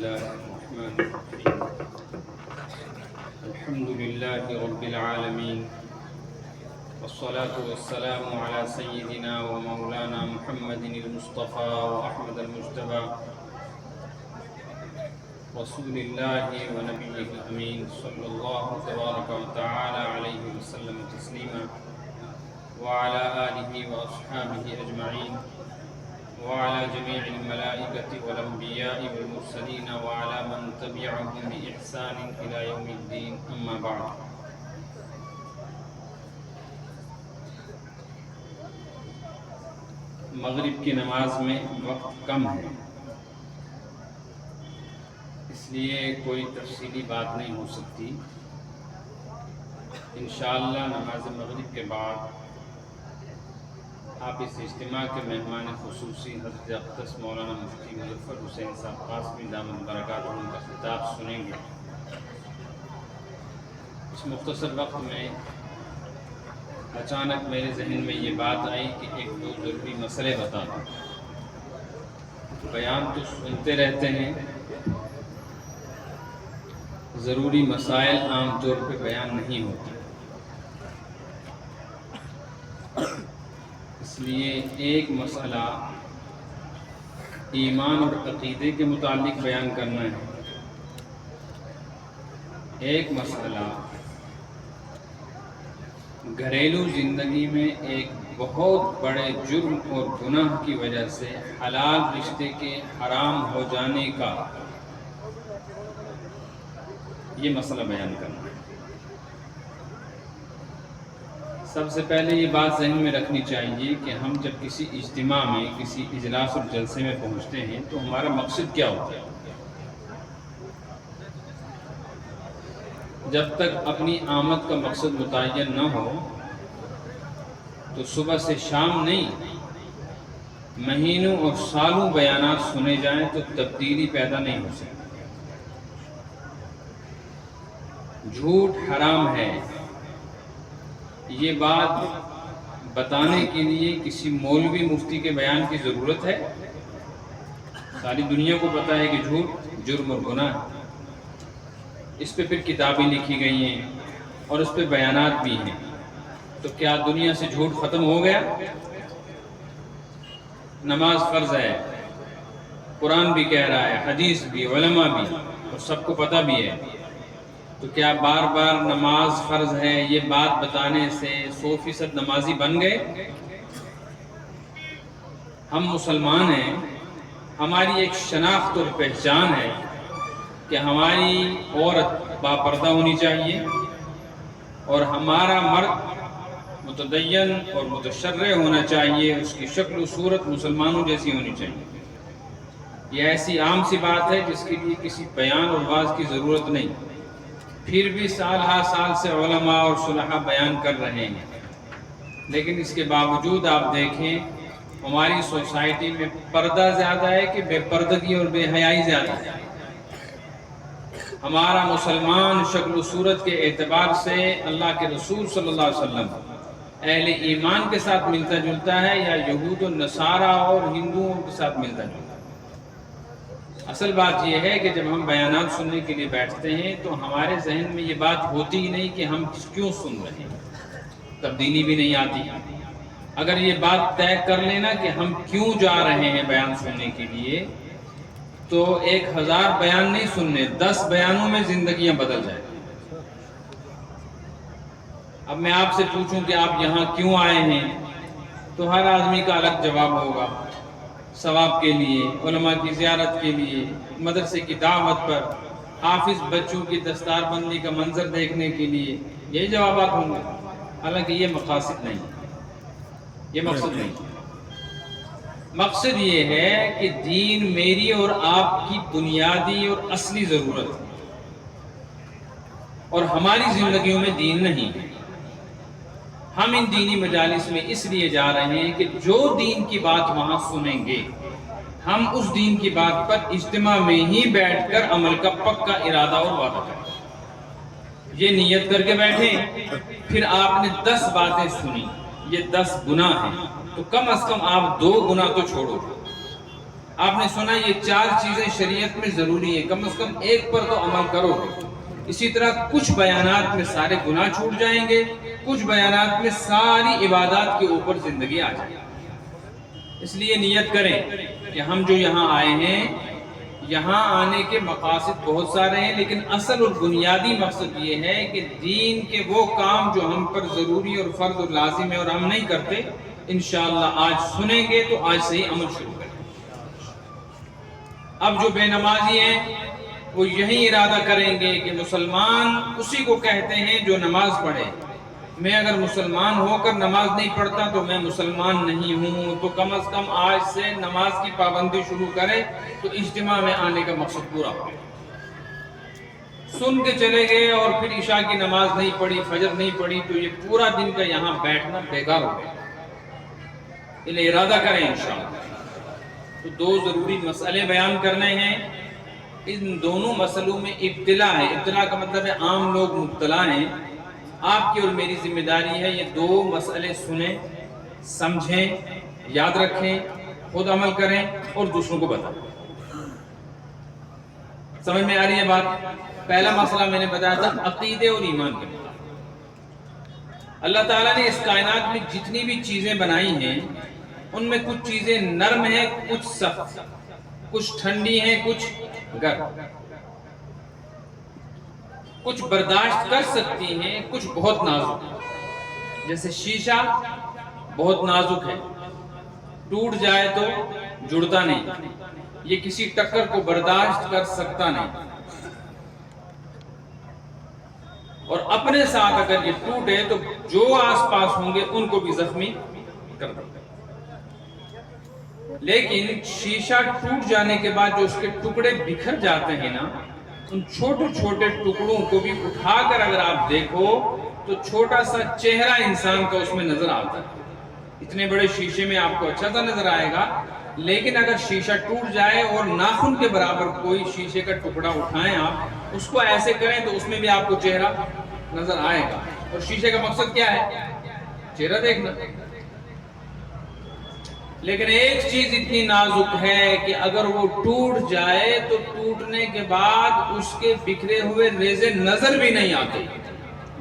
الله الرحمن الرحيم الحمد لله رب العالمين والصلاة والسلام على سيدنا ومولانا محمد المصطفى وأحمد المجتبى رسول الله ونبيه الأمين صلى الله تبارك وتعالى عليه وسلم تسليما وعلى آله وأصحابه أجمعين وعلى جميع الملائكة والأنبياء والمرسلين وعلى من تبعهم بإحسان إلى يوم الدين أما بعد مغرب کی نماز میں وقت کم ہے، اس لیے کوئی تفصیلی بات نہیں ہو سکتی۔ انشاءاللہ نماز مغرب کے بعد آپ اس اجتماع کے مہمان خصوصی حضرت اقدس مولانا مفتی مظفر حسین صاحب قاسمی دامت برکاتہ کا خطاب سنیں گے۔ اس مختصر وقت میں اچانک میرے ذہن میں یہ بات آئی کہ ایک دو ضروری مسئلے بتا دوں۔ بیان تو سنتے رہتے ہیں، ضروری مسائل عام طور پہ بیان نہیں ہوتے، اس لیے ایک مسئلہ ایمان اور عقیدے کے متعلق بیان کرنا ہے، ایک مسئلہ گھریلو زندگی میں ایک بہت بڑے جرم اور گناہ کی وجہ سے حلال رشتے کے حرام ہو جانے کا یہ مسئلہ بیان کرنا ہے۔ سب سے پہلے یہ بات ذہن میں رکھنی چاہیے کہ ہم جب کسی اجتماع میں، کسی اجلاس اور جلسے میں پہنچتے ہیں تو ہمارا مقصد کیا ہوتا ہے؟ جب تک اپنی آمد کا مقصد متعین نہ ہو تو صبح سے شام نہیں، مہینوں اور سالوں بیانات سنے جائیں تو تبدیلی پیدا نہیں ہو سکتی۔ جھوٹ حرام ہے، یہ بات بتانے کے لیے کسی مولوی مفتی کے بیان کی ضرورت ہے؟ ساری دنیا کو پتہ ہے کہ جھوٹ جرم اور گناہ ہے، اس پہ پھر کتابیں لکھی گئی ہیں اور اس پہ بیانات بھی ہیں، تو کیا دنیا سے جھوٹ ختم ہو گیا؟ نماز فرض ہے، قرآن بھی کہہ رہا ہے، حدیث بھی، علماء بھی، اور سب کو پتہ بھی ہے، تو کیا بار بار نماز فرض ہے یہ بات بتانے سے 100% نمازی بن گئے؟ ہم مسلمان ہیں، ہماری ایک شناخت اور پہچان ہے کہ ہماری عورت باپردہ ہونی چاہیے اور ہمارا مرد متدین اور متشرع ہونا چاہیے، اس کی شکل و صورت مسلمانوں جیسی ہونی چاہیے۔ یہ ایسی عام سی بات ہے جس کے لیے کسی بیان اور واعظ کی ضرورت نہیں، پھر بھی سال ہا سال سے علماء اور صلحاء بیان کر رہے ہیں، لیکن اس کے باوجود آپ دیکھیں ہماری سوسائٹی میں پردہ زیادہ ہے کہ بے پردگی اور بے حیائی زیادہ ہے۔ ہمارا مسلمان شکل و صورت کے اعتبار سے اللہ کے رسول صلی اللہ علیہ وسلم اہل ایمان کے ساتھ ملتا جلتا ہے یا یہود و نصارہ اور ہندوؤں کے ساتھ ملتا جلتا ہے؟ اصل بات یہ ہے کہ جب ہم بیانات سننے کے لیے بیٹھتے ہیں تو ہمارے ذہن میں یہ بات ہوتی ہی نہیں کہ ہم کیوں سن رہے ہیں، تبدیلی بھی نہیں آتی۔ اگر یہ بات طے کر لینا کہ ہم کیوں جا رہے ہیں بیان سننے کے لیے تو 1000 بیان نہیں سننے، 10 بیانوں میں زندگیاں بدل جائیں۔ اب میں آپ سے پوچھوں کہ آپ یہاں کیوں آئے ہیں تو ہر آدمی کا الگ جواب ہوگا، ثواب کے لیے، علماء کی زیارت کے لیے، مدرسے کی دعوت پر، حافظ بچوں کی دستار بندی کا منظر دیکھنے کے لیے، یہی جوابات ہوں گے۔ حالانکہ یہ مقاصد نہیں، یہ مقصد نہیں۔ مقصد یہ ہے کہ دین میری اور آپ کی بنیادی اور اصلی ضرورت ہے اور ہماری زندگیوں میں دین نہیں ہے۔ ہم ان دینی مجالس میں اس لیے جا رہے ہیں کہ جو دین کی بات وہاں سنیں گے ہم اس دین کی بات پر اجتماع میں ہی بیٹھ کر عمل کا پکا ارادہ اور وعدہ کریں۔ یہ نیت کر کے بیٹھیں، پھر آپ نے 10 باتیں سنی، یہ 10 گناہ ہیں، تو کم از کم آپ 2 گناہ تو چھوڑو۔ آپ نے سنا یہ 4 چیزیں شریعت میں ضروری ہیں، کم از کم ایک پر تو عمل کرو گے۔ اسی طرح کچھ بیانات میں سارے گناہ چھوٹ جائیں گے، کچھ بیانات میں ساری عبادات کے اوپر زندگی آ جائے گی۔ اس لیے نیت کریں کہ ہم جو یہاں آئے ہیں، یہاں آنے کے مقاصد بہت سارے ہیں، لیکن اصل اور بنیادی مقصد یہ ہے کہ دین کے وہ کام جو ہم پر ضروری اور فرض اور لازم ہے اور ہم نہیں کرتے، انشاءاللہ آج سنیں گے تو آج سے ہی عمل شروع کریں۔ اب جو بے نمازی ہیں وہ یہی ارادہ کریں گے کہ مسلمان اسی کو کہتے ہیں جو نماز پڑھے، میں اگر مسلمان ہو کر نماز نہیں پڑھتا تو میں مسلمان نہیں ہوں، تو کم از کم آج سے نماز کی پابندی شروع کرے تو اجتماع میں آنے کا مقصد پورا ہو۔ سن کے چلے گئے اور پھر عشاء کی نماز نہیں پڑھی، فجر نہیں پڑھی، تو یہ پورا دن کا یہاں بیٹھنا بیکار ہو گیا۔ انہیں ارادہ کریں انشاءاللہ۔ تو 2 ضروری مسئلے بیان کرنے ہیں، ان دونوں مسئلوں میں ابتلا ہے۔ ابتلا کا مطلب ہے عام لوگ مبتلا ہیں۔ آپ کی اور میری ذمہ داری ہے یہ 2 مسئلے سنیں، سمجھیں، یاد رکھیں، خود عمل کریں اور دوسروں کو بتائیں۔ سمجھ میں آ رہی ہے بات؟ پہلا مسئلہ میں نے بتایا تھا عقیدے اور ایمان کے مطابق۔ اللہ تعالیٰ نے اس کائنات میں جتنی بھی چیزیں بنائی ہیں ان میں کچھ چیزیں نرم ہیں، کچھ سخت، کچھ ٹھنڈی ہیں، کچھ گرم، کچھ برداشت کر سکتی ہیں، کچھ بہت نازک ہیں۔ جیسے شیشہ بہت نازک ہے، ٹوٹ جائے تو جڑتا نہیں، یہ کسی ٹکر کو برداشت کر سکتا نہیں، اور اپنے ساتھ اگر یہ ٹوٹے تو جو آس پاس ہوں گے ان کو بھی زخمی کر دے۔ لیکن شیشہ ٹوٹ جانے کے بعد جو اس کے ٹکڑے بکھر جاتے ہیں نا، ان چھوٹے چھوٹے ٹکڑوں کو بھی اٹھا کر اگر آپ دیکھو تو چھوٹا سا چہرہ انسان کا اس میں نظر آتا ہے۔ اتنے بڑے شیشے میں آپ کو اچھا سا نظر آئے گا، لیکن اگر شیشہ ٹوٹ جائے اور ناخن کے برابر کوئی شیشے کا ٹکڑا اٹھائیں، آپ اس کو ایسے کریں تو اس میں بھی آپ کو چہرہ نظر آئے گا۔ اور شیشے کا مقصد کیا ہے؟ چہرہ دیکھنا۔ لیکن ایک چیز اتنی نازک ہے کہ اگر وہ ٹوٹ جائے تو ٹوٹنے کے بعد اس کے بکھرے ہوئے ریزے نظر بھی نہیں آتے،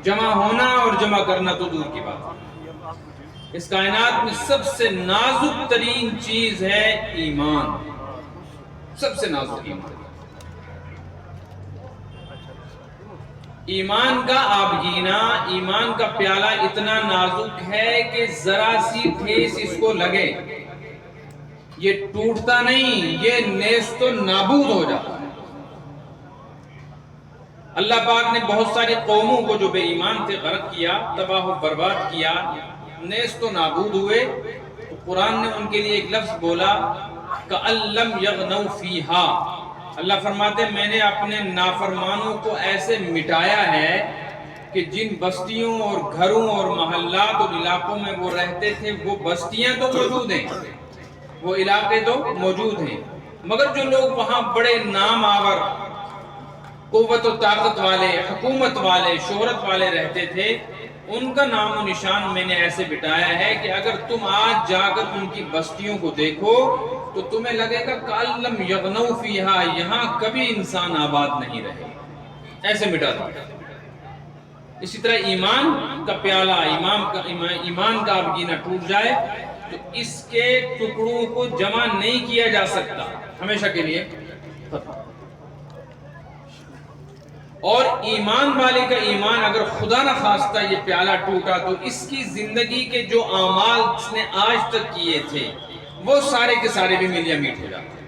جمع ہونا اور جمع کرنا تو دور کی بات ہے۔ اس کائنات میں سب سے نازک ترین چیز ہے ایمان، سب سے نازک ایمان۔ ایمان کا آبگینہ، ایمان کا پیالہ اتنا نازک ہے کہ ذرا سی ٹھیس اس کو لگے یہ ٹوٹتا نہیں، یہ نیست و نابود ہو جاتا ہے۔ اللہ پاک نے بہت ساری قوموں کو جو بے ایمان تھے غرق کیا، تباہ و برباد کیا، نیست و نابود ہوئے۔ تو قرآن نے ان کے لیے ایک لفظ بولا کَأَن لَّمْ يَغْنَوْا فِيهَا۔ اللہ فرماتے میں نے اپنے نافرمانوں کو ایسے مٹایا ہے کہ جن بستیوں اور گھروں اور محلات اور علاقوں میں وہ رہتے تھے وہ بستیاں تو موجود ہیں، وہ علاقے تو موجود ہیں، مگر جو لوگ وہاں بڑے نام آور، قوت و طاقت والے، حکومت والے، شہرت والے رہتے تھے، ان کا نام و نشان میں نے ایسے بٹایا ہے کہ اگر تم آج جا کر ان کی بستیوں کو دیکھو تو تمہیں لگے گا کَأَن لَّمْ يَغْنَوْا فِيهَا، یہاں کبھی انسان آباد نہیں رہے، ایسے مٹا دیا۔ اسی طرح ایمان کا پیالہ، ایمان کا آبگینہ ٹوٹ جائے تو اس کے ٹکڑوں کو جمع نہیں کیا جا سکتا، ہمیشہ کے لیے ختم۔ اور ایمان والے کا ایمان اگر خدا نہ خواستہ یہ پیالہ ٹوٹا تو اس کی زندگی کے جو اعمال اس نے آج تک کیے تھے وہ سارے کے سارے بھی ملیا میٹ ہو جاتے۔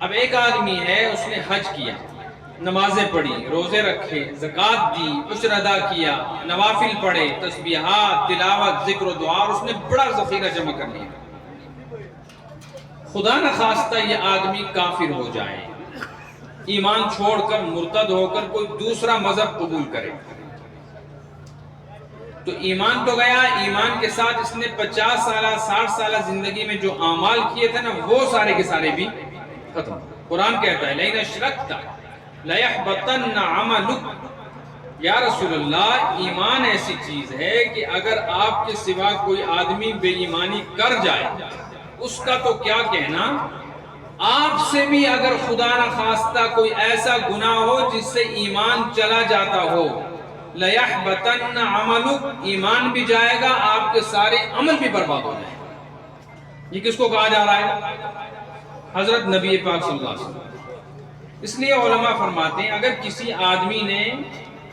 اب ایک آدمی ہے، اس نے حج کیا، نمازیں پڑھی، روزے رکھے، زکوٰۃ دی، عشر ادا کیا، نوافل پڑھے، تسبیحات، تلاوت، ذکر و دعا، اور اس نے بڑا ذخیرہ جمع کر لیا۔ خدا نہ خواستہ یہ آدمی کافر ہو جائے، ایمان چھوڑ کر مرتد ہو کر کوئی دوسرا مذہب قبول کرے، تو ایمان تو گیا، ایمان کے ساتھ اس نے 50 سالہ 60 سالہ زندگی میں جو اعمال کیے تھے نا وہ سارے کے سارے بھی ختم۔ قرآن کہتا ہے لَئِنْ أَشْرَكْتَ لَيَحْبَطَنَّ عَمَلُكَ، یا رسول اللہ ایمان ایسی چیز ہے کہ اگر آپ کے سوا کوئی آدمی بے ایمانی کر جائے اس کا تو کیا کہنا، آپ سے بھی اگر خدا نہ خواستہ کوئی ایسا گناہ ہو جس سے ایمان چلا جاتا ہو، لَيَحْبَطَنَّ عَمَلُكَ، ایمان بھی جائے گا، آپ کے سارے عمل بھی برباد ہو جائیں گے۔ یہ کس کو کہا جا رہا ہے؟ حضرت نبی پاک صلی اللہ علیہ وسلم۔ اس لیے علماء فرماتے ہیں اگر کسی آدمی نے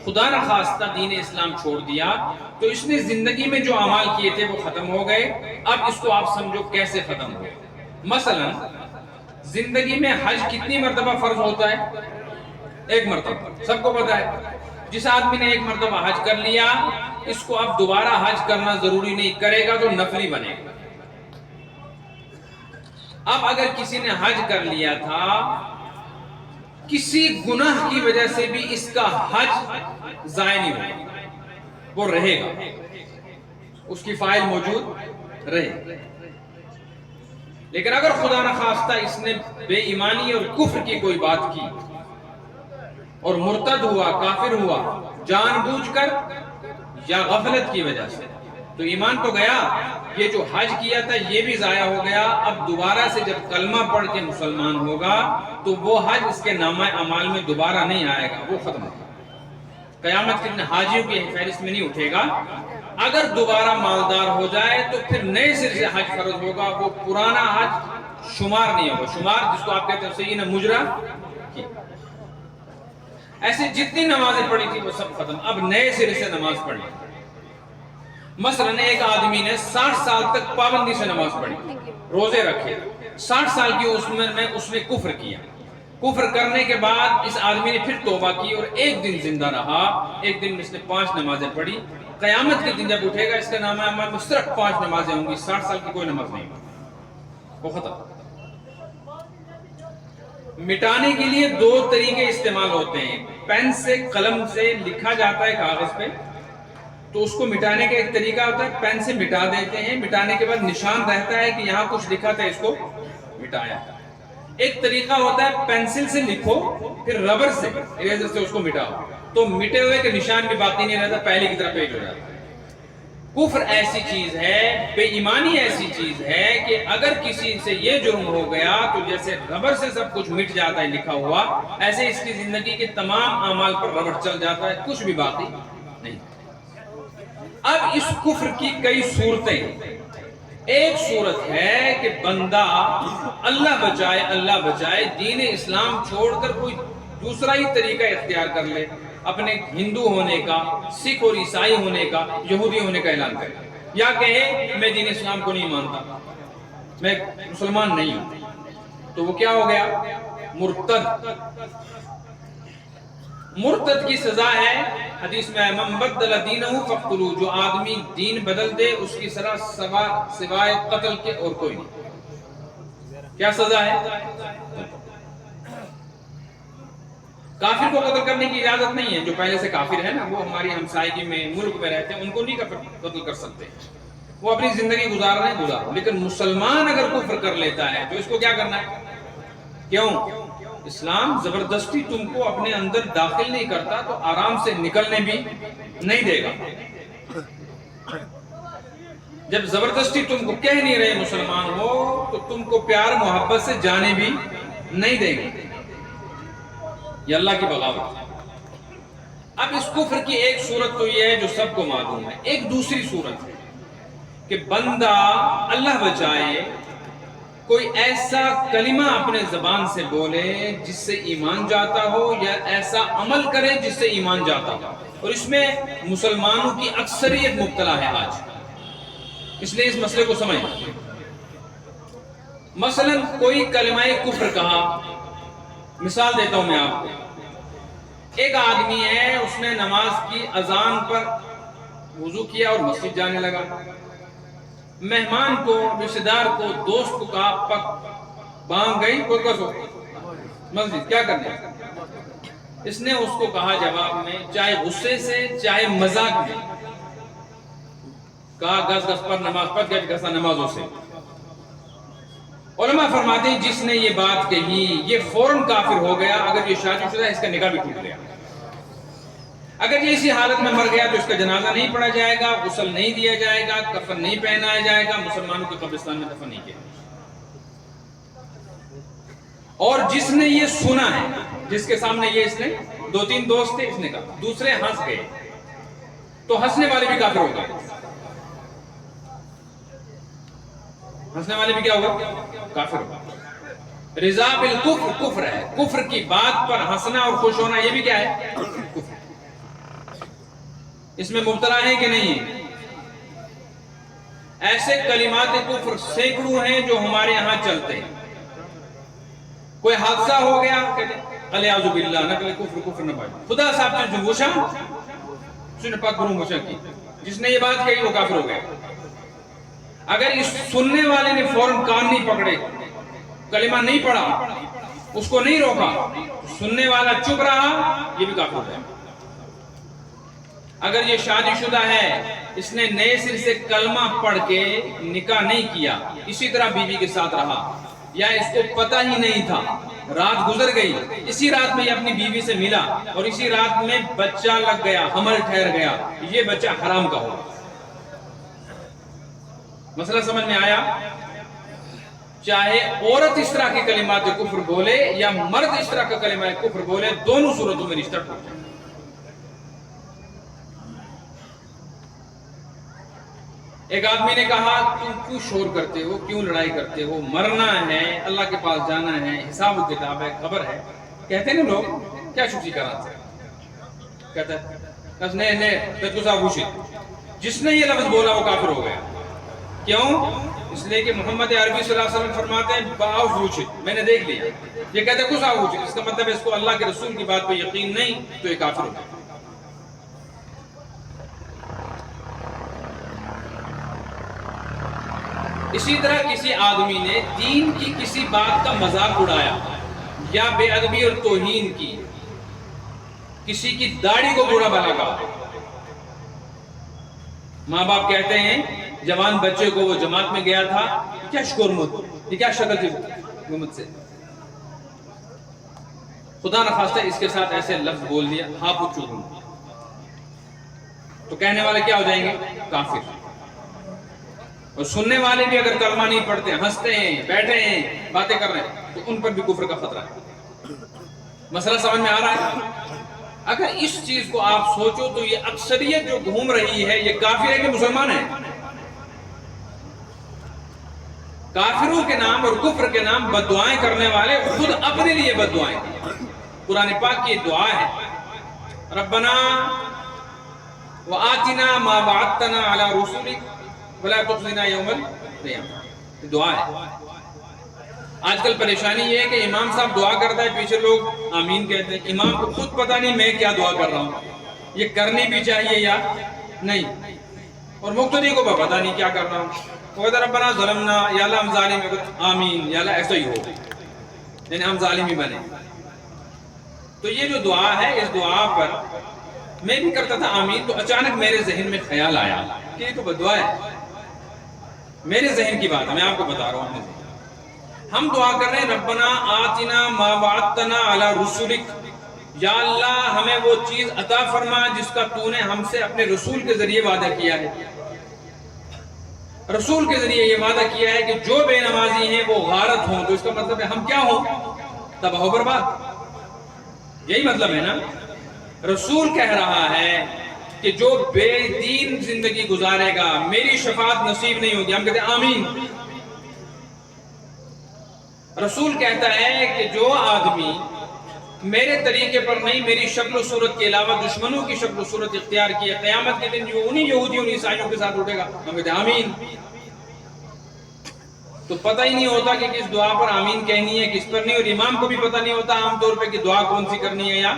خدا نہ خواستہ دین اسلام چھوڑ دیا تو اس نے زندگی میں جو اعمال کیے تھے وہ ختم ہو گئے۔ اب اس کو آپ سمجھو کیسے ختم ہو گئے۔ مثلا زندگی میں حج کتنی مرتبہ فرض ہوتا ہے؟ ایک مرتبہ، سب کو پتا ہے۔ جس آدمی نے ایک مرتبہ حج کر لیا اس کو اب دوبارہ حج کرنا ضروری نہیں، کرے گا تو نفلی بنے گا۔ اب اگر کسی نے حج کر لیا تھا، کسی گناہ کی وجہ سے بھی اس کا حج ضائع نہیں ہوگا، وہ رہے گا، اس کی فائل موجود رہے۔ لیکن اگر خدا نہ خواستہ اس نے بے ایمانی اور کفر کی کوئی بات کی اور مرتد ہوا، کافر ہوا، جان بوجھ کر یا غفلت کی وجہ سے، تو ایمان تو گیا، یہ جو حج کیا تھا یہ بھی ضائع ہو گیا۔ اب دوبارہ سے جب کلمہ پڑھ کے مسلمان ہوگا تو وہ حج اس کے نامہ اعمال میں دوبارہ نہیں آئے گا، وہ ختم ہوگا۔ قیامت کے دن حاجیوں کی فہرست میں نہیں اٹھے گا۔ اگر دوبارہ مالدار ہو جائے تو پھر نئے سر سے حج فرض ہوگا، وہ پرانا حج شمار نہیں ہوگا۔ شمار جس کو آپ کہتے ہیں سیدنا مجرا کی، ایسے جتنی نمازیں پڑھی تھی وہ سب ختم، اب نئے سرے سے نماز پڑھیں۔ مثلا ایک آدمی نے 60 سال تک پابندی سے نماز پڑھی، روزے رکھے، 60 سال کی عمر میں اس نے کفر کیا۔ کفر کرنے کے بعد اس آدمی نے پھر توبہ کی اور ایک دن زندہ رہا، ایک دن اس نے 5 نمازیں پڑھی۔ قیامت کے دن جب اٹھے گا اس کا نامہ اعمال میں صرف 5 نمازیں ہوں گی، 60 سال کی کوئی نماز نہیں ہوگی، وہ ختم۔ مٹانے کے لیے 2 طریقے استعمال ہوتے ہیں۔ پین سے، قلم سے لکھا جاتا ہے کاغذ پہ تو اس کو مٹانے کا ایک طریقہ ہوتا ہے، پین سے مٹا دیتے ہیں، مٹانے کے بعد نشان رہتا ہے کہ یہاں کچھ لکھا تھا، اس کو مٹایا۔ ایک طریقہ ہوتا ہے پینسل سے لکھو پھر ربر سے، اریزر سے اس کو مٹاؤ، تو مٹے ہوئے کے نشان بھی باقی نہیں رہتا، پہلے کی طرح پیج ہو جاتا ہے۔ کفر ایسی چیز ہے، بے ایمانی ایسی چیز ہے کہ اگر کسی سے یہ جرم ہو گیا تو جیسے ربر سے سب کچھ مٹ جاتا ہے لکھا ہوا، ایسے اس کی زندگی کے تمام اعمال پر ربر چل جاتا ہے، کچھ بھی باقی نہیں۔ اب اس کفر کی کئی صورتیں، ایک صورت ہے کہ بندہ اللہ بچائے دین اسلام چھوڑ کر کوئی دوسرا ہی طریقہ اختیار کر لے، اپنے ہندو ہونے کا، سکھ اور عیسائی ہونے کا، یہودی ہونے کا اعلان کرے، یا کہے میں دین اسلام کو نہیں مانتا، میں مسلمان نہیں ہوں، تو وہ کیا ہو گیا؟ مرتد۔ مرتد کی سزا ہے، حدیث میں من بدل دینہ فاقتلوہ، جو آدمی دین بدل دے اس کی سزا سوائے قتل کے اور کوئی نہیں۔ کیا سزا ہے؟ کافر کو قتل کرنے کی اجازت نہیں ہے، جو پہلے سے کافر ہے نا، وہ ہماری ہمسائیگی میں ملک میں رہتے ہیں، ان کو نہیں قتل کر سکتے، وہ اپنی زندگی گزار رہے ہیں گزارو۔ لیکن مسلمان اگر کفر کر لیتا ہے تو اس کو کیا کرنا ہے؟ کیوں؟ اسلام زبردستی تم کو اپنے اندر داخل نہیں کرتا تو آرام سے نکلنے بھی نہیں دے گا۔ جب زبردستی تم کو کہہ نہیں رہے مسلمان ہو تو تم کو پیار محبت سے جانے بھی نہیں دیں گے، یہ اللہ کی بغاوت ہے۔ اب اس کفر کی ایک صورت تو یہ ہے جو سب کو معلوم ہے، ایک دوسری صورت ہے کہ بندہ اللہ بچائے کوئی ایسا کلمہ اپنے زبان سے بولے جس سے ایمان جاتا ہو، یا ایسا عمل کرے جس سے ایمان جاتا ہو، اور اس میں مسلمانوں کی اکثریت مبتلا ہے آج، اس لیے اس مسئلے کو سمجھیں۔ مثلا کوئی کلمہ کفر کہا، مثال دیتا ہوں میں آپ کو، ایک آدمی ہے اس نے نماز کی اذان پر وضو کیا اور مسجد جانے لگا، مہمان کو، رشتہ دار کو، دوست کو کہا پک بانگ گئی کوئی کسو مسجد، کیا کرنا ہے؟ اس نے اس کو کہا جواب میں، چاہے غصے سے چاہے مذاق میں، کہا گس گس پر نماز پڑھ گیا، گسا نمازوں سے۔ علماء فرماتے ہیں جس نے یہ بات کہی یہ فوراً کافر ہو گیا، اگر یہ شادی شدہ ہے اس کا نکاح بھی ٹوٹ گیا۔ اگر یہ اسی حالت میں مر گیا تو اس کا جنازہ نہیں پڑھا جائے گا، غسل نہیں دیا جائے گا، کفن نہیں پہنایا جائے گا، مسلمانوں کے قبرستان میں دفن نہیں کیا جائے گا۔ اور جس نے یہ سنا ہے، جس کے سامنے یہ اس نے 2-3 دوست تھے، اس نے کہا، دوسرے ہنس گئے، تو ہنسنے والے بھی کافر ہو گئے۔ ہنسنے والے بھی کیا ہوگا؟ کافر ہوگا۔ رضا بالکفر کفر ہے، کفر کی بات پر ہنسنا اور خوش ہونا یہ بھی کیا ہے؟ کفر۔ اس میں مبتلا ہے کہ نہیں ہے؟ ایسے کلمات کفر سینکڑوں ہیں جو ہمارے ہاں چلتے ہیں۔ کوئی حادثہ ہو گیا، الیاذ باللہ، نقل کفر کفر نہ بھائی، خدا صاحب نے موشا سن پاک گرو موشا کی، جس نے یہ بات کہی وہ کافر ہو گیا۔ اگر اس سننے والے نے فوراً کان نہیں پکڑے، کلمہ نہیں پڑھا، اس کو نہیں روکا، سننے والا چپ رہا، یہ بھی کافر ہو گیا۔ اگر یہ شادی شدہ ہے، اس نے نئے سر سے کلمہ پڑھ کے نکاح نہیں کیا، اسی طرح بیوی کے ساتھ رہا، یا اس کو پتہ ہی نہیں تھا، رات گزر گئی، اسی رات میں یہ اپنی بیوی سے ملا اور اسی رات میں بچہ لگ گیا، حمل ٹھہر گیا، یہ بچہ حرام کا ہوگا۔ مسئلہ سمجھ میں آیا؟ چاہے عورت اس طرح کے کلمات کفر بولے یا مرد اس طرح کا کلمہ کفر بولے، دونوں صورتوں میں رشتہ ٹوٹ جائے۔ ایک آدمی نے کہا، تم کیوں شور کرتے ہو، کیوں لڑائی کرتے ہو، مرنا ہے، اللہ کے پاس جانا ہے، حساب و کتاب ہے، خبر ہے۔ کہتے ہیں نا لوگ، کیا شکسی کرا سے کہتا ہے بس جس نے یہ لفظ بولا وہ کافر ہو گیا۔ کیوں؟ اس لیے کہ محمد عربی صلی اللہ علیہ وسلم فرماتے ہیں باوجود، میں نے دیکھ لیا، یہ کہتے ہیں کچھ آوجود، اس کا مطلب ہے اس کو اللہ کے رسول کی بات پہ یقین نہیں، تو یہ کافر ہو گیا۔ اسی طرح کسی آدمی نے دین کی کسی بات کا مذاق اڑایا یا بے ادبی اور توہین کی، کسی کی داڑھی کو برا بھلا کہا۔ ماں باپ کہتے ہیں جوان بچے کو، وہ جماعت میں گیا تھا، کیا شکرمت، یہ کیا شکل تھی حکومت سے، خدا نخواستہ اس کے ساتھ ایسے لفظ بول دیا، ہاں پوچھو، تو کہنے والے کیا ہو جائیں گے؟ کافر۔ اور سننے والے بھی اگر کلمہ نہیں پڑھتے، ہنستے ہیں، بیٹھے ہیں، باتیں کر رہے ہیں، تو ان پر بھی کفر کا خطرہ ہے۔ مسئلہ سمجھ میں آ رہا ہے؟ اگر اس چیز کو آپ سوچو تو یہ اکثریت جو گھوم رہی ہے، یہ کافر ہے کہ مسلمان ہے؟ کافروں کے نام اور کفر کے نام بد دعائیں کرنے والے خود اپنے لیے بد دعائیں کرتے۔ قرآن پاک کی دعا ہے، ربنا وآتنا ما وعدتنا علی رسولک ولا تخزنا یوم القیامہ، دعا ہے۔ آج کل پریشانی یہ ہے کہ امام صاحب دعا کرتا ہے، پیچھے لوگ آمین کہتے ہیں، امام کو خود پتہ نہیں میں کیا دعا کر رہا ہوں، یہ کرنی بھی چاہیے یا نہیں، اور مقتدی کو پتہ نہیں کیا کر رہا ہوں۔ وہ کہتا ربنا ظلمنا، یا اللہ ہم ظالم ہیں، آمین، یا اللہ ایسا ہی ہو، یعنی ہم ظالم ہی بنے۔ تو یہ جو دعا ہے، اس دعا پر میں بھی کرتا تھا آمین، تو اچانک میرے ذہن میں خیال آیا کہ یہ تو بد دعا ہے۔ میرے ذہن کی بات ہے، میں آپ کو بتا رہا ہوں۔ ہم دعا کر رہے ہیں ربنا آتنا ما وعدتنا علی رسولک، یا اللہ ہمیں وہ چیز عطا فرما جس کا تو نے ہم سے اپنے رسول کے ذریعے وعدہ کیا ہے۔ رسول کے ذریعے یہ وعدہ کیا ہے کہ جو بے نمازی ہیں وہ غارت ہوں، تو اس کا مطلب ہے ہم کیا ہوں؟ تباہ و برباد، یہی مطلب ہے نا۔ رسول کہہ رہا ہے کہ جو بے دین زندگی گزارے گا میری شفاعت نصیب نہیں ہوگی، ہم کہتے ہیں آمین۔ رسول کہتا ہے کہ جو آدمی میرے طریقے پر نہیں، میری شکل و صورت کے علاوہ دشمنوں کی شکل و صورت اختیار کی، قیامت کے دن جو انہی یہودیوں اور عیسائیوں کے ساتھ اٹھے گا، ہم کہتے ہیں آمین۔ تو پتہ ہی نہیں ہوتا کہ کس دعا پر آمین کہنی ہے، کس پر نہیں، اور امام کو بھی پتہ نہیں ہوتا عام طور پہ کہ دعا کون سی کرنی ہے یا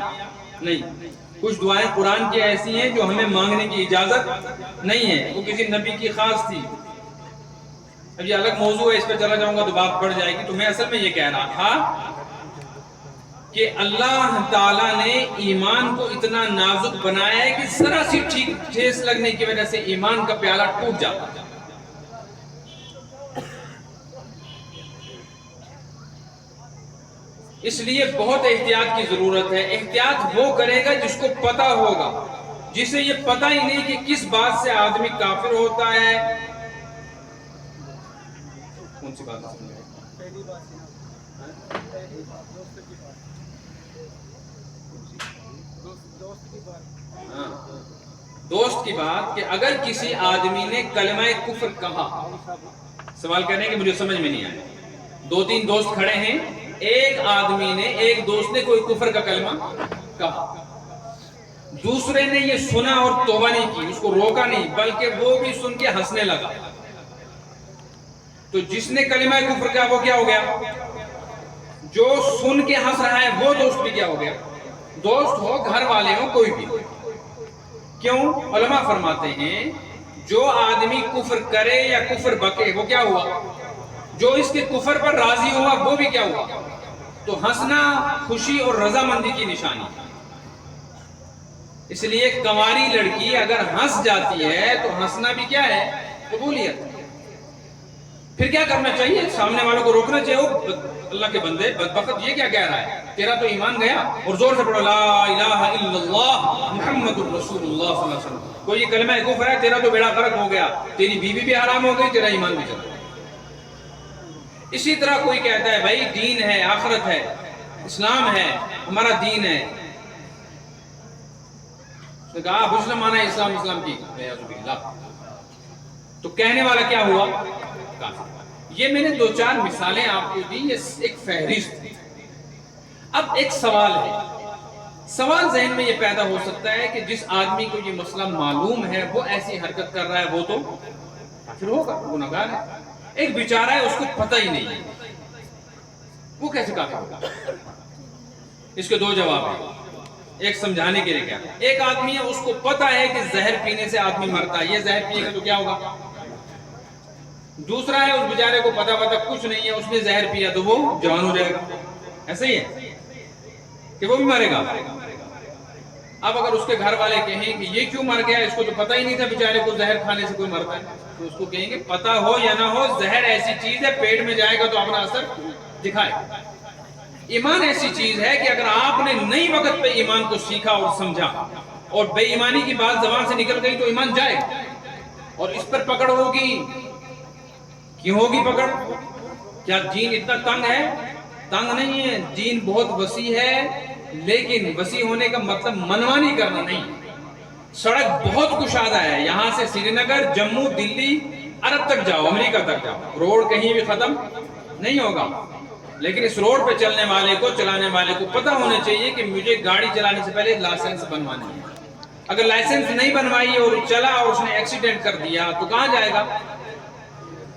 نہیں۔ کچھ دعائیں قرآن کی ایسی ہیں جو ہمیں مانگنے کی اجازت نہیں ہے، وہ کسی نبی کی خاص تھی۔ اب یہ الگ موضوع ہے، اس پہ چلا جاؤں گا تو بات بڑھ جائے گی۔ تو میں اصل میں یہ کہہ رہا تھا کہ اللہ تعالیٰ نے ایمان کو اتنا نازک بنایا ہے کہ ذرا سی ٹھیک ٹھیس لگنے کی وجہ سے ایمان کا پیالہ ٹوٹ جاتا ہے۔ اس لیے بہت احتیاط کی ضرورت ہے. احتیاط وہ کرے گا جس کو پتہ ہوگا. جسے یہ پتہ ہی نہیں کہ کس بات سے آدمی کافر ہوتا ہے. کون سی بات سمجھ رہے ہیں؟ پہلی بات دوست کی بات کہ اگر کسی آدمی نے کلمہ کفر کہا، سوال کرنے کہ مجھے سمجھ میں نہیں آیا. 2-3 دوست کھڑے ہیں، ایک آدمی نے، ایک دوست نے کوئی کفر کا کلمہ کہا، دوسرے نے یہ سنا اور توبہ نہیں کی، اس کو روکا نہیں، بلکہ وہ بھی سن کے ہنسنے لگا. تو جس نے کلمہ کفر کہا وہ کیا ہو گیا؟ جو سن کے ہنس رہا ہے وہ دوست بھی کیا ہو گیا؟ دوست ہو، گھر والے ہو، کوئی بھی. کیوں؟ علماء فرماتے ہیں جو آدمی کفر کرے یا کفر بکے وہ کیا ہوا؟ جو اس کے کفر پر راضی ہوا وہ بھی کیا ہوا؟ تو ہنسنا خوشی اور رضامندی کی نشانی. اس لیے کنواری لڑکی اگر ہنس جاتی ہے تو ہنسنا بھی کیا ہے؟ قبولیت. پھر کیا کرنا چاہیے؟ سامنے والوں کو روکنا چاہیے. اللہ کے بندے بدبخت یہ کیا کہہ رہا ہے؟ تیرا تو ایمان گیا. اور زور سے پڑھو لا الہ الا اللہ محمد الرسول اللہ صلی اللہ علیہ وسلم. کوئی یہ کلمہ کفر ہے، تیرا تو بیڑا غرق ہو گیا، تیری بیوی بھی حرام ہو گئی، تیرا ایمان بھی چلا. اسی طرح کوئی کہتا ہے بھائی دین ہے، آخرت ہے، اسلام ہے، ہمارا دین ہے. تو کہا مسلم مانا ہے اسلام، اسلام کی تو کہنے والا کیا ہوا؟ کافر. یہ میں نے 2-4 مثالیں آپ کو دی، یہ ایک فہرست تھی. اب ایک سوال ہے. سوال ذہن میں یہ پیدا ہو سکتا ہے کہ جس آدمی کو یہ مسئلہ معلوم ہے وہ ایسی حرکت کر رہا ہے، وہ تو کافر ہوگا، گنہگار ہے. ایک بیچارہ ہے، اس کو پتہ ہی نہیں ہے، وہ کیسے کافر ہوگا؟ اس کے 2 جواب ہیں. ایک سمجھانے کے لیے کیا، ایک آدمی ہے، اس کو پتہ ہے کہ زہر پینے سے آدمی مرتا ہے، یہ زہر پیے گا تو کیا ہوگا. دوسرا ہے اس بیچارے کو پتہ کچھ نہیں ہے، اس نے زہر پیا تو وہ جوان ہو جائے گا. ایسا ہی ہے کہ وہ بھی مرے گا. اب اگر اس کے گھر والے کہیں کہ یہ کیوں مر گیا، اس کو تو پتہ ہی نہیں تھا بیچارے کو زہر کھانے سے کوئی مرتا ہے، تو اس کو کہیں گے پتہ ہو یا نہ ہو، زہر ایسی چیز ہے پیٹ میں جائے گا تو اپنا اثر دکھائے. ایمان ایسی چیز ہے کہ اگر آپ نے نئی وقت پہ ایمان کو سیکھا اور سمجھا اور بے ایمانی کی بات زبان سے نکل گئی تو ایمان جائے گا. اور اس پر پکڑ ہوگی. کیوں ہوگی پکڑ؟ کیا دین اتنا تنگ ہے؟ تنگ نہیں ہے، دین بہت وسیع ہے، لیکن وسیع ہونے کا مطلب منمانی کرنا نہیں. سڑک بہت کشادہ ہے، یہاں سے سری نگر، جموں، دلی، عرب تک جاؤ، امریکہ تک جاؤ، روڈ کہیں بھی ختم نہیں ہوگا. لیکن اس روڈ پہ چلنے والے کو، چلانے والے کو پتہ ہونا چاہیے کہ مجھے گاڑی چلانے سے پہلے لائسنس بنوانی ہے. اگر لائسنس نہیں بنوائی اور چلا اور اس نے ایکسیڈنٹ کر دیا تو کہاں جائے گا؟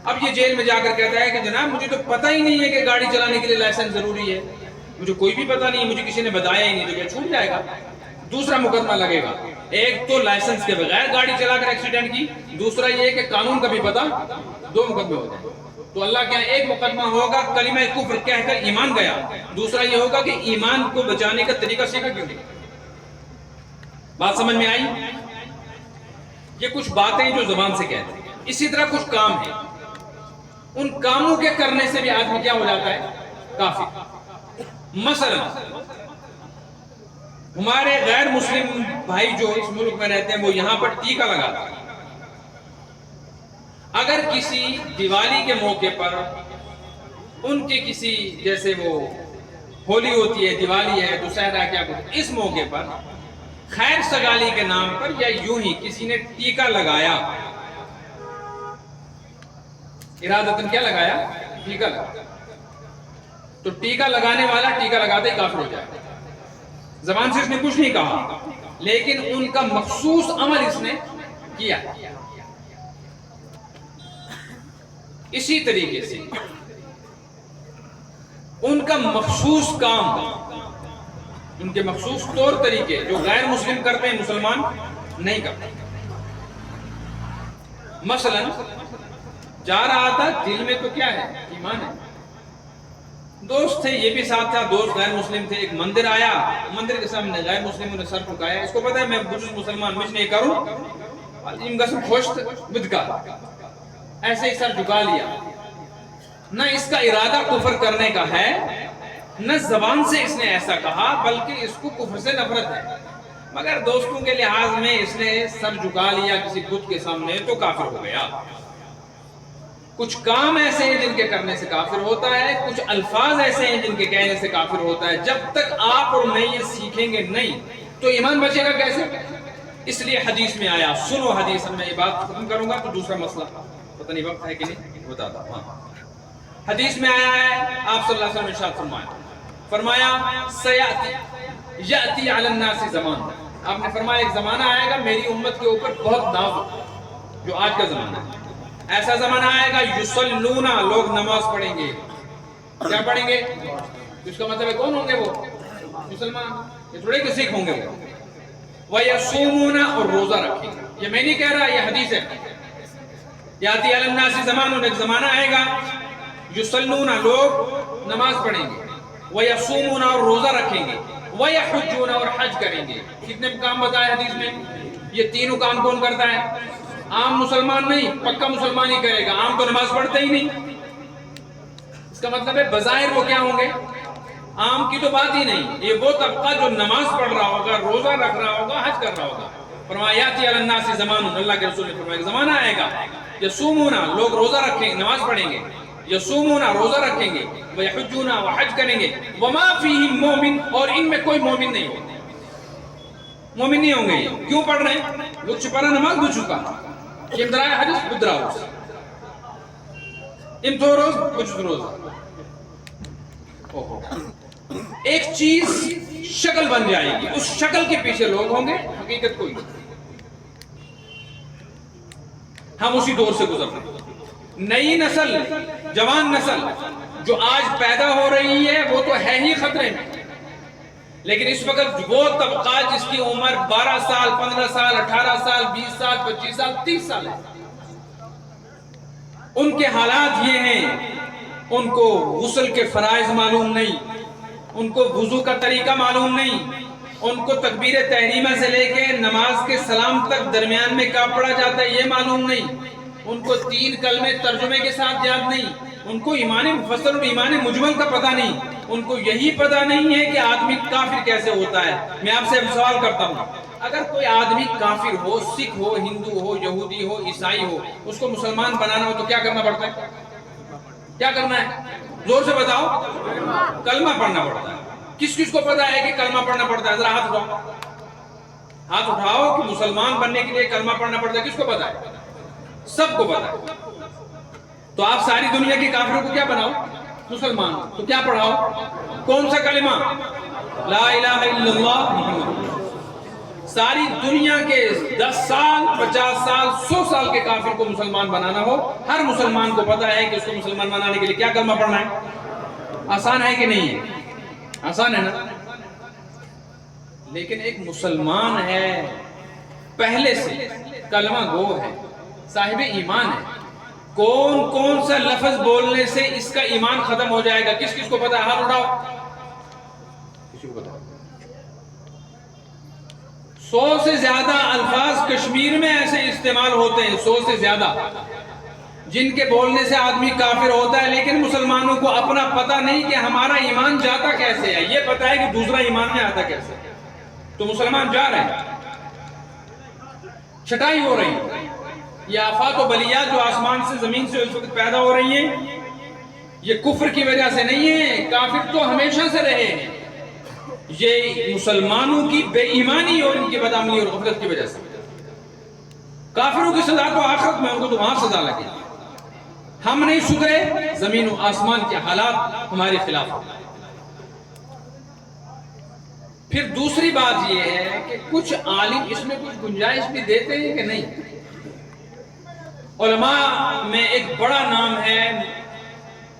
اب یہ جیل میں جا کر کہتا ہے کہ جناب مجھے تو پتہ ہی نہیں ہے کہ گاڑی چلانے کے لیے لائسنس ضروری ہے، مجھے کوئی بھی پتہ نہیں ہے، مجھے کسی نے بتایا ہی نہیں. تو کیا چھوٹ جائے گا؟ دوسرا مقدمہ لگے گا. ایک تو لائسنس کے بغیر گاڑی چلا کر ایکسیڈنٹ کی، دوسرا یہ کہ قانون کا بھی پتہ، 2 مقدمے ہو جائیں. تو اللہ کیا، ایک مقدمہ ہوگا کلمہ کفر کہہ کر ایمان گیا، دوسرا یہ ہوگا کہ ایمان کو بچانے کا طریقہ سیکھا کیوں نہیں. بات سمجھ میں آئی؟ یہ کچھ باتیں جو زبان سے کہتے ہیں. اسی طرح کچھ کام ہیں، ان کاموں کے کرنے سے بھی آدمی کیا ہو جاتا ہے؟ کافر. مثلا ہمارے غیر مسلم بھائی جو اس ملک میں رہتے ہیں وہ یہاں پر ٹیکا لگاتے ہیں. اگر کسی دیوالی کے موقع پر ان کے کسی، جیسے وہ ہولی ہوتی ہے، دیوالی ہے، دسہرہ، کیا کچھ، اس موقع پر خیر سگالی کے نام پر یا یوں ہی کسی نے ٹیکا لگایا، ارادتاً کیا لگایا؟ ٹیکا لگایا، تو ٹیکا لگانے والا ٹیکا لگاتے ہی کافر ہو جائے. زبان سے اس نے کچھ نہیں کہا، لیکن ان کا مخصوص عمل اس نے کیا. اسی طریقے سے ان کا مخصوص کام، ان کے مخصوص طور طریقے جو غیر مسلم کرتے ہیں مسلمان نہیں کرتے. مثلا جا رہا تھا، دل میں تو کیا ہے؟ ایمان ہے. دوست تھے، یہ بھی ساتھ تھا، دوست غیر مسلم تھے. ایک مندر آیا، مندر کے سامنے غیر مسلموں نے سر جھکایا. اس کو پتا ہے میں بزرگ مسلمان مجھ نہیں کروں، ان کا سب خوشت بدکا، ایسے ہی سر جھکا لیا. نہ اس کا ارادہ کفر کرنے کا ہے نہ زبان سے اس نے ایسا کہا بلکہ اس کو کفر سے نفرت ہے، مگر دوستوں کے لحاظ میں اس نے سر جھکا لیا کسی بت کے سامنے تو کافر ہو گیا۔ کچھ کام ایسے ہیں جن کے کرنے سے کافر ہوتا ہے، کچھ الفاظ ایسے ہیں جن کے کہنے سے کافر ہوتا ہے۔ جب تک آپ اور میں یہ سیکھیں گے نہیں تو ایمان بچے گا کیسے؟ اس لیے حدیث میں آیا، سنو حدیث، میں یہ بات ختم کروں گا تو دوسرا مسئلہ پتہ نہیں وقت ہے کہ نہیں بتاتا ہوں۔ حدیث میں آیا ہے، آپ صلی اللہ علیہ وسلم ارشاد فرمایا سیاتی یاتی علی الناس زمان، آپ نے فرمایا ایک زمانہ آئے گا میری امت کے اوپر بہت ناز، جو آج کا زمانہ ہے۔ ایسا زمانہ آئے گا یصلون، لوگ نماز پڑھیں گے۔ کیا پڑھیں گے؟ اس کا مطلب ہے کون ہوں گے وہ؟ مسلمان، یہ تھوڑے کہ سکھ ہوں گے وہ۔ وَيَصُومُونَ، اور روزہ رکھیں گے۔ یہ میں نہیں کہہ رہا، یہ حدیث ہے۔ یاتی علی الناس زمان، ایک زمانہ آئے گا یصلون، لوگ نماز پڑھیں گے، وَيَصُومُونَ، اور روزہ رکھیں گے، وَيَحُجُّونَ، اور حج کریں گے۔ کتنے کام بتائے حدیث میں؟ یہ تینوں کام کون کرتا ہے؟ عام مسلمان نہیں، پکا مسلمان ہی کرے گا، عام تو نماز پڑھتے ہی نہیں۔ اس کا مطلب ہے بظاہر وہ کیا ہوں گے؟ عام کی تو بات ہی نہیں، یہ وہ طبقہ جو نماز پڑھ رہا ہوگا، روزہ رکھ رہا ہوگا، حج کر رہا ہوگا۔ فرمایا یاتی علی الناس زمان، اللہ کے رسول نے فرمایا ایک زمانہ آئے گا یصومون، لوگ روزہ رکھیں گے، نماز پڑھیں گے، یصومون، روزہ رکھیں گے، ویحجون، وہ حج کریں گے، وما فیہم مومن، اور ان میں کوئی مومن نہیں ہوگا۔ مومن نہیں ہوں گے یہ، کیوں پڑھ رہے ہیں؟ لوگ چھپانا نماز بچ چکا، یم درائے حدیث بدراؤس، یم تھوروز کچھ دروز۔ ایک چیز شکل بن جائے گی، اس شکل کے پیچھے لوگ ہوں گے، حقیقت کوئی نہیں۔ ہم اسی دور سے گزر رہے ہیں۔ نئی نسل، جوان نسل جو آج پیدا ہو رہی ہے وہ تو ہے ہی خطرے میں، لیکن اس وقت وہ طبقہ جس کی عمر 12 سال، 15 سال، 18 سال، 20 سال، 25 سال، 30 سال ہے، ان کے حالات یہ ہیں، ان کو غسل کے فرائض معلوم نہیں، ان کو وضو کا طریقہ معلوم نہیں، ان کو تکبیر تحریمہ سے لے کے نماز کے سلام تک درمیان میں کیا پڑھا جاتا ہے یہ معلوم نہیں، ان کو 3 کلمے ترجمے کے ساتھ یاد نہیں، ان کو ایمان مفصل اور ایمان مجمل کا پتہ نہیں، ان کو یہی پتہ نہیں ہے کہ آدمی کافر کیسے ہوتا ہے۔ میں آپ سے سوال کرتا ہوں، اگر کوئی آدمی کافر ہو، سکھ ہو، ہندو ہو، یہودی ہو، عیسائی ہو، اس کو مسلمان بنانا ہو تو کیا کرنا پڑتا ہے؟ کیا کرنا ہے؟ زور سے بتاؤ۔ کلمہ پڑھنا پڑتا ہے۔ کس کس کو پتا ہے کہ کلمہ پڑھنا پڑتا ہے؟ ذرا ہاتھ اٹھاؤ، ہاتھ اٹھاؤ کہ مسلمان بننے کے لیے کلمہ پڑھنا پڑتا ہے۔ کس کو پتا ہے؟ سب کو پتا ہے۔ تو آپ ساری دنیا کے کافروں کو کیا بناؤ؟ مسلمان۔ تو کیا پڑھاؤ؟ کون سا کلمہ؟ لا الہ الا اللہ۔ ساری دنیا کے 10 سال، 50 سال، 100 سال کے کافر کو مسلمان بنانا ہو، ہر مسلمان کو پتا ہے کہ اس کو مسلمان بنانے کے لیے کیا کلمہ پڑھنا ہے۔ آسان ہے کہ نہیں ہے؟ آسان ہے نا؟ لیکن ایک مسلمان ہے، پہلے سے کلمہ گو ہے، صاحب ایمان ہے، کون کون سا لفظ بولنے سے اس کا ایمان ختم ہو جائے گا؟ کس کس کو پتا ہے؟ ہاتھ اٹھاؤ۔ کسی کو پتا؟ 100 سے زیادہ الفاظ کشمیر میں ایسے استعمال ہوتے ہیں، 100 سے زیادہ، جن کے بولنے سے آدمی کافر ہوتا ہے، لیکن مسلمانوں کو اپنا پتہ نہیں کہ ہمارا ایمان جاتا کیسے ہے، یہ پتہ ہے کہ دوسرا ایمان میں آتا کیسے ہے۔ تو مسلمان جا رہے ہیں، چھٹائی ہو رہی ہے، یہ آفات و بلیات جو آسمان سے زمین سے اس وقت پیدا ہو رہی ہیں، یہ کفر کی وجہ سے نہیں ہے، کافر تو ہمیشہ سے رہے ہیں، یہ مسلمانوں کی بے ایمانی اور ان کی بدعملی اور غفلت کی وجہ سے۔ کافروں کی سزا تو آخرت میں، ان کو تو وہاں سزا لگے۔ ہم نہیں سدھرے، زمین و آسمان کے حالات ہمارے خلاف ہیں۔ پھر دوسری بات یہ ہے کہ کچھ عالم اس میں کچھ گنجائش بھی دیتے ہیں کہ نہیں۔ علماء میں ایک بڑا نام ہے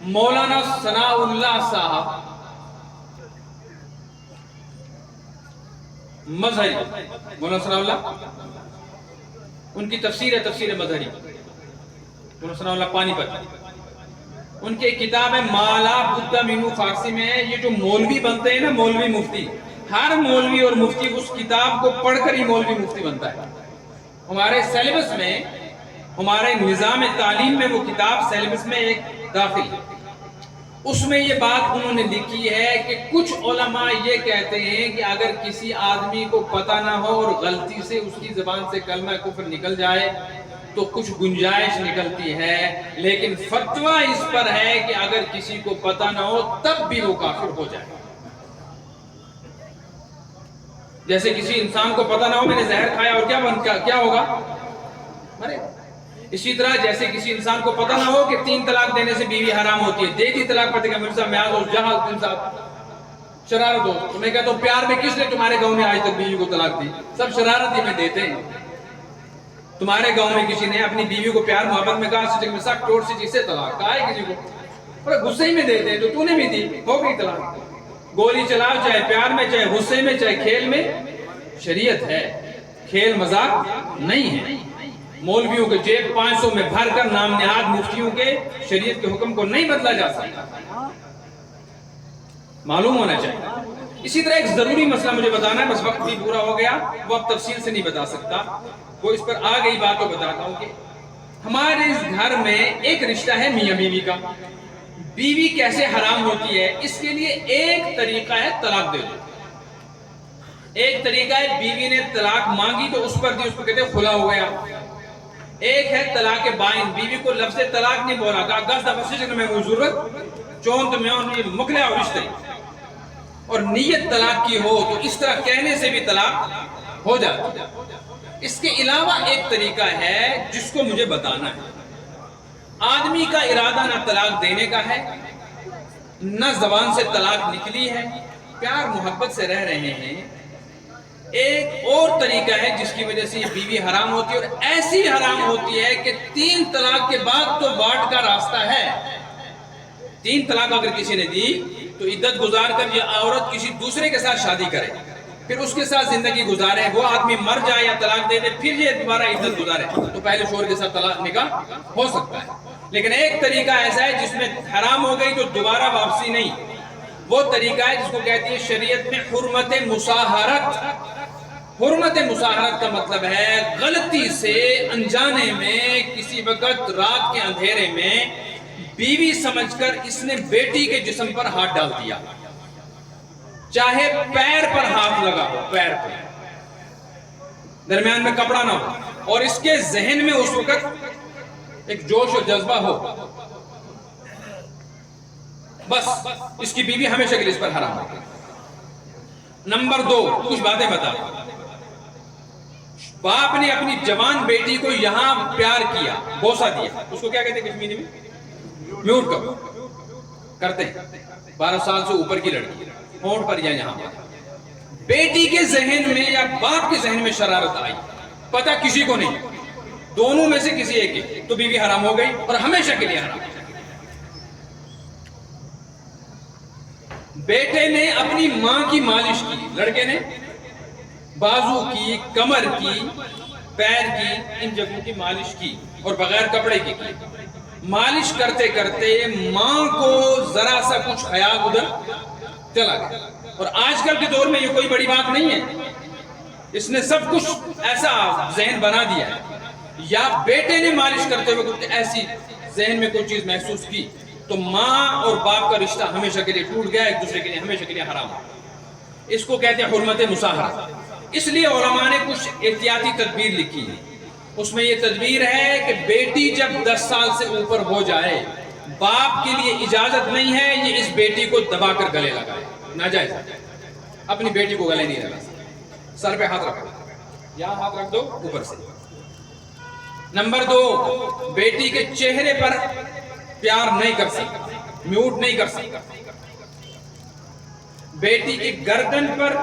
مولانا ثناء اللہ صاحب مظہری، مولانا ثناء اللہ، ان کی تفسیر ہے تفسیر مظہری، مولانا ثناء اللہ پانی پت، ان کی ایک کتاب ہے مالا بدھا مینو، فارسی میں ہے۔ یہ جو مولوی بنتے ہیں نا، مولوی مفتی، ہر مولوی اور مفتی اس کتاب کو پڑھ کر ہی مولوی مفتی بنتا ہے۔ ہمارے سیلیبس میں، ہمارے نظام تعلیم میں وہ کتاب سیلیبس میں ایک داخل ہے۔ اس میں یہ بات انہوں نے لکھی ہے کہ کچھ علماء یہ کہتے ہیں کہ اگر کسی آدمی کو پتہ نہ ہو اور غلطی سے اس کی زبان سے کلمہ کفر نکل جائے تو کچھ گنجائش نکلتی ہے، لیکن فتویٰ اس پر ہے کہ اگر کسی کو پتہ نہ ہو تب بھی وہ کافر ہو جائے۔ جیسے کسی انسان کو پتہ نہ ہو میں نے زہر کھایا اور کیا ہوگا؟ مرے گا۔ اسی طرح جیسے کسی انسان کو پتہ نہ ہو کہ 3 طلاق دینے سے بیوی حرام ہوتی ہے، دے دی طلاق پڑھتے کہ مرزا میں آج جہاں تم صاحب شرارت ہو، تو میں کہتا ہوں پیار میں کس نے تمہارے گاؤں میں آج تک بیوی کو طلاق دی؟ سب شرارت ہی میں دیتے ہیں۔ تمہارے گاؤں میں کسی نے اپنی بیوی کو پیار محبت میں کہا سچک میں سخت ٹوٹ سے جسے طلاق کہا ہے کسی کو، اور غصے ہی میں دیتے ہیں، تو نے بھی دی، ہو گئی طلاق۔ گولی چلاؤ چاہے پیار میں، چاہے غصے میں، چاہے کھیل میں، شریعت ہے، کھیل مذاق نہیں ہے۔ مولویوں کے جیب 500 میں بھر کر نام نہاد مفتیوں کے شریعت کے حکم کو نہیں بدلا جا سکتا، معلوم ہونا چاہیے۔ اسی طرح ایک ضروری مسئلہ مجھے بتانا ہے، بس وقت بھی پورا ہو گیا، وہ اب تفصیل سے نہیں بتا سکتا، وہ اس پر آ گئی بات کو بتاتا ہوں کہ ہمارے اس گھر میں ایک رشتہ ہے میاں بیوی کا۔ بیوی کیسے حرام ہوتی ہے؟ اس کے لیے ایک طریقہ ہے طلاق دے دو۔ ایک طریقہ ہے بیوی نے طلاق مانگی تو اس پر دی، اس کو کہتے ہیں خلا ہو گیا۔ ایک ہے طلاق بائن، بیوی کو لفظ طلاق نہیں بولا، کہا 10 دفعہ سجن میں ضرورت چونت میں اور مکلے اور رشتے، اور نیت طلاق کی ہو تو اس طرح کہنے سے بھی طلاق ہو جاتا۔ اس کے علاوہ ایک طریقہ ہے جس کو مجھے بتانا ہے۔ آدمی کا ارادہ نہ طلاق دینے کا ہے، نہ زبان سے طلاق نکلی ہے، پیار محبت سے رہ رہے ہیں۔ ایک اور طریقہ ہے جس کی وجہ سے یہ بیوی حرام ہوتی ہے، اور ایسی حرام ہوتی ہے کہ 3 طلاق کے بعد تو واٹ کا راستہ ہے۔ 3 طلاق اگر کسی نے دی تو عدت گزار کر یہ عورت کسی دوسرے کے ساتھ شادی کرے، پھر اس کے ساتھ زندگی گزارے، وہ آدمی مر جائے یا طلاق دے دے، پھر یہ دوبارہ عدت گزارے تو پہلے شوہر کے ساتھ طلاق نکاح ہو سکتا ہے۔ لیکن ایک طریقہ ایسا ہے جس میں حرام ہو گئی تو دوبارہ واپسی نہیں، وہ طریقہ ہے جس کو کہتی ہے شریعت میں حرمت مصاہرت۔ حرمت مصاہرت کا مطلب ہے غلطی سے انجانے میں کسی وقت رات کے اندھیرے میں بیوی سمجھ کر اس نے بیٹی کے جسم پر ہاتھ ڈال دیا، چاہے پیر پر ہاتھ لگا ہو، پیر پر درمیان میں کپڑا نہ ہو، اور اس کے ذہن میں اس وقت ایک جوش و جذبہ ہو، بس اس کی بیوی ہمیشہ کے لیے اس پر حرام ہے۔ نمبر 2، کچھ باتیں بتا۔ باپ نے اپنی جوان بیٹی کو یہاں پیار کیا، بوسہ دیا، اس کو کیا کہتے ہیں کشمیری میں؟ میوٹ کرتے ہیں۔ 12 سال سے اوپر کی لڑکی ہونٹ پر یا یہاں پر، بیٹی کے ذہن میں یا باپ کے ذہن میں شرارت آئی، پتہ کسی کو نہیں، دونوں میں سے کسی ایک کی، تو بیوی حرام ہو گئی اور ہمیشہ کے لیے حرام۔ بیٹے نے اپنی ماں کی مالش کی، لڑکے نے بازو کی، کمر کی، پیر کی، ان جگہوں کی مالش کی، اور بغیر کپڑے کی مالش کرتے کرتے ماں کو ذرا سا کچھ خیال ادھر چلا گیا۔ اور آج کل کے دور میں یہ کوئی بڑی بات نہیں ہے، اس نے سب کچھ ایسا ذہن بنا دیا ہے۔ یا بیٹے نے مالش کرتے ہوئے کچھ ایسی ذہن میں کوئی چیز محسوس کی تو ماں اور باپ کا رشتہ ہمیشہ کے لیے ٹوٹ گیا، ایک دوسرے کے لیے ہمیشہ کے لیے حرام ہو۔ اس کو کہتے ہیں حرمت مصاہرت۔ اس لیے علماء نے کچھ احتیاطی تدبیر لکھی ہے، اس میں یہ تدبیر ہے کہ بیٹی جب 10 سال سے اوپر ہو جائے، باپ کے لیے اجازت نہیں ہے یہ اس بیٹی کو دبا کر گلے لگائے، ناجائز ہے، اپنی بیٹی کو گلے نہیں لگا سکتے۔ سر پہ ہاتھ رکھو، یہاں ہاتھ رکھ دو اوپر سے۔ نمبر 2، بیٹی کے چہرے پر پیار نہیں کر سکتا، میوٹ نہیں کر سکتا۔ بیٹی کی گردن پر،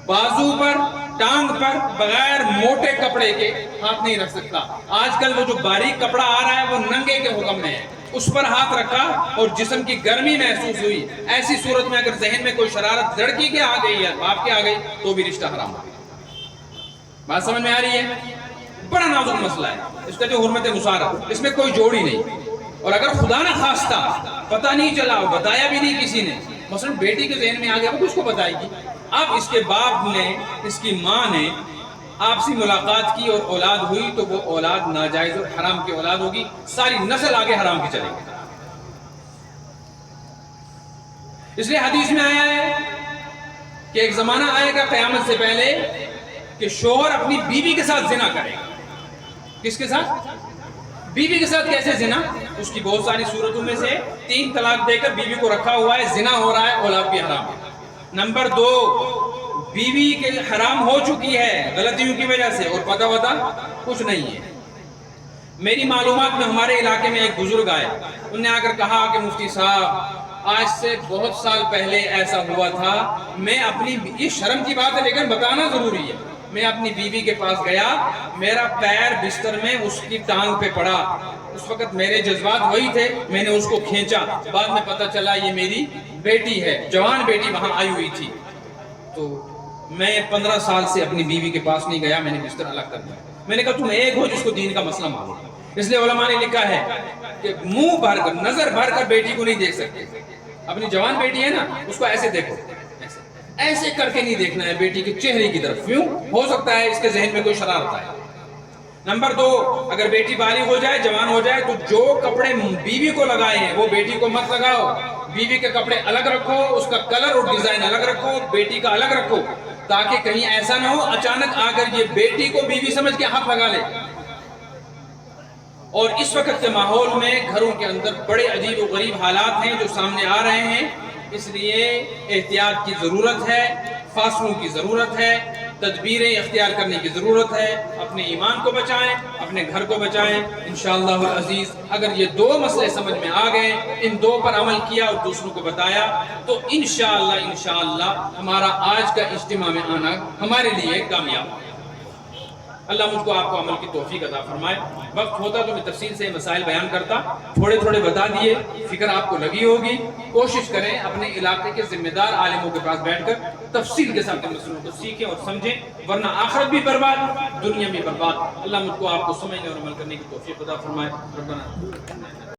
بازو پر، ٹانگ پر بغیر موٹے کپڑے کے ہاتھ نہیں رکھ سکتا۔ آج کل وہ جو باریک کپڑا آ رہا ہے وہ ننگے کے حکم میں ہے، اس پر ہاتھ رکھا اور جسم کی گرمی محسوس ہوئی، ایسی صورت میں اگر ذہن میں کوئی شرارت لڑکی کے آ گئی یا باپ کے آ گئی تو بھی رشتہ حرام ہو گیا۔ بات سمجھ میں آ رہی ہے؟ بڑا نازک مسئلہ ہے، اس کا جو حرمت مصاہرت، اس میں کوئی جوڑی نہیں۔ اور اگر خدا نہ خواستہ پتہ نہیں چلا، بتایا بھی نہیں کسی نے، مثلا بیٹی کے ذہن میں آ گیا، وہ کس کو بتائے گی؟ اب اس کے باپ نے، اس کی ماں نے آپسی ملاقات کی اور اولاد ہوئی تو وہ اولاد ناجائز اور حرام کی اولاد ہوگی، ساری نسل آگے حرام کی چلے گی۔ اس لیے حدیث میں آیا ہے کہ ایک زمانہ آئے گا قیامت سے پہلے کہ شوہر اپنی بیوی کے ساتھ زنا کرے گا. کس کے ساتھ؟ بیوی کے ساتھ. کیسے زنا؟ اس کی بہت ساری صورتوں میں سے 3 طلاق دے کر بیوی کو رکھا ہوا ہے، زنا ہو رہا ہے، اولاد بھی حرام ہے. نمبر 2، بیوی کے حرام ہو چکی ہے غلطیوں کی وجہ سے اور پتہ کچھ نہیں ہے. میری معلومات میں ہمارے علاقے میں ایک بزرگ آئے، انہوں نے آ کر کہا کہ مفتی صاحب آج سے بہت سال پہلے ایسا ہوا تھا، میں اپنی، یہ شرم کی بات ہے لیکن بتانا ضروری ہے، میں اپنی بیوی کے پاس گیا، میرا پیر بستر میں اس کی ٹانگ پہ پڑا، اس وقت میرے جذبات وہی تھے، میں نے اس کو کھینچا، بعد میں پتہ چلا یہ میری بیٹی ہے، جوان بیٹی وہاں آئی ہوئی تھی. تو میں 15 سال سے اپنی بیوی کے پاس نہیں گیا، میں نے بستر الگ کر دیا. میں نے کہا تم ایک ہو جس کو دین کا مسئلہ معلوم. اس لیے علماء نے لکھا ہے کہ منہ بھر کر، نظر بھر کر بیٹی کو نہیں دیکھ سکتے. اپنی جوان بیٹی ہے نا، اس کو ایسے دیکھو، ایسے کر کے نہیں دیکھنا ہے بیٹی کے چہرے کی طرف. کیوں؟ ہو سکتا ہے اس کے ذہن میں کوئی شرارت آئے. نمبر 2، اگر بیٹی بالغ ہو جائے، جوان ہو جائے، تو جو کپڑے بیوی کو لگائے ہیں وہ بیٹی کو مت لگاؤ. بیوی کے کپڑے الگ رکھو، اس کا کلر اور ڈیزائن الگ رکھو، بیٹی کا الگ رکھو، تاکہ کہیں ایسا نہ ہو اچانک آ کر یہ بیٹی کو بیوی سمجھ کے ہاتھ لگا لے. اور اس وقت کے ماحول میں گھروں کے اندر بڑے عجیب و غریب حالات ہیں جو سامنے آ رہے ہیں. اس لیے احتیاط کی ضرورت ہے، فاصلوں کی ضرورت ہے، تدبیریں اختیار کرنے کی ضرورت ہے. اپنے ایمان کو بچائیں، اپنے گھر کو بچائیں. انشاءاللہ العزیز اگر یہ 2 مسئلے سمجھ میں آ گئے، ان 2 پر عمل کیا اور دوسروں کو بتایا، تو انشاءاللہ ہمارا آج کا اجتماع میں آنا ہمارے لیے کامیاب ہے. اللہ مجھ کو آپ کو عمل کی توفیق عطا فرمائے. وقت ہوتا تو میں تفصیل سے مسائل بیان کرتا، تھوڑے بتا دیے، فکر آپ کو لگی ہوگی. کوشش کریں اپنے علاقے کے ذمہ دار عالموں کے پاس بیٹھ کر تفصیل کے ساتھ مسئلوں کو سیکھیں اور سمجھیں، ورنہ آخرت بھی برباد، دنیا بھی برباد. اللہ مجھ کو آپ کو سمجھنے اور عمل کرنے کی توفیق عطا فرمائے. ربنا